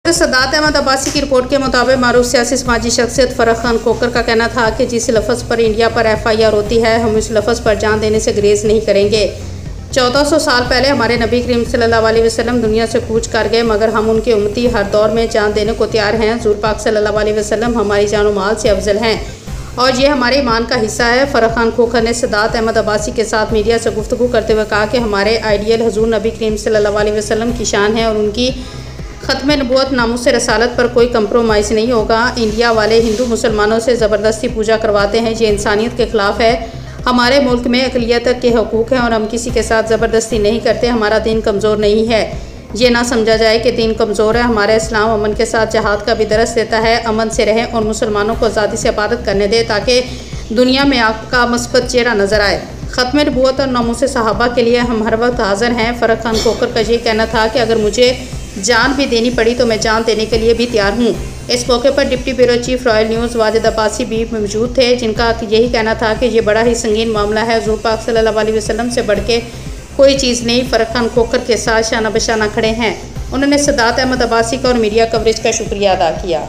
सदात अहमद अब्बासी की रिपोर्ट के मुताबिक मारूफ सियासी समाजी शख्सियत फ़रख खान खोकर का कहना था कि जिस लफ्ज़ पर इंडिया पर FIR होती है हम उस लफ्ज़ पर जान देने से ग्रेज़ नहीं करेंगे। 1400 साल पहले हमारे नबी करीम सल्लल्लाहु अलैहि वसल्लम दुनिया से कूच कर गए, मगर हम उनके उम्मती हर दौर में जान देने को तैयार हैं। हुज़ूर पाक सल्लल्लाहु अलैहि वसल्लम हमारी जान व माल से अफजल हैं और ये हमारे ईमान का हिस्सा है। फ़रख खान खोकर ने सदात अहमद अब्बासी के साथ मीडिया से गुफ्तगू करते हुए कहा कि हमारे आइडियल हुज़ूर नबी करीम सल्लल्लाहु अलैहि वसल्लम की शान है और उनकी ख़त्म नबूवत नामूस रसालत पर कोई कंप्रोमाइज़ नहीं होगा। इंडिया वाले हिंदू मुसलमानों से ज़बरदस्ती पूजा करवाते हैं, ये इंसानियत के ख़िलाफ़ है। हमारे मुल्क में अक़लियत के हकूक़ हैं और हम किसी के साथ ज़बरदस्ती नहीं करते। हमारा दीन कमज़ोर नहीं है, ये ना समझा जाए कि दीन कमज़ोर है। हमारा इस्लाम अमन के साथ जहाद का भी दरस देता है। अमन से रहें और मुसलमानों को आज़ादी से इबादत करने दें ताकि दुनिया में आपका मुस्बत चेहरा नज़र आए। ख़त्म नबूवत और नामूस सहाबा के लिए हम हर वक्त हाज़िर हैं। फ़रख खान खोकर का ये कहना था कि अगर मुझे जान भी देनी पड़ी तो मैं जान देने के लिए भी तैयार हूँ। इस मौके पर deputy bureau chief royal news Wajid Abbasi भी मौजूद थे, जिनका यही कहना था कि ये बड़ा ही संगीन मामला है। हुज़ूर पाक सल्लल्लाहु अलैहि वसल्लम से बढ़ के कोई चीज़ नहीं। फ़रख खान खोकर के साथ शाना बशाना खड़े हैं। उन्होंने सदात अहमद अब्बासी का और मीडिया कवरेज का शुक्रिया अदा किया।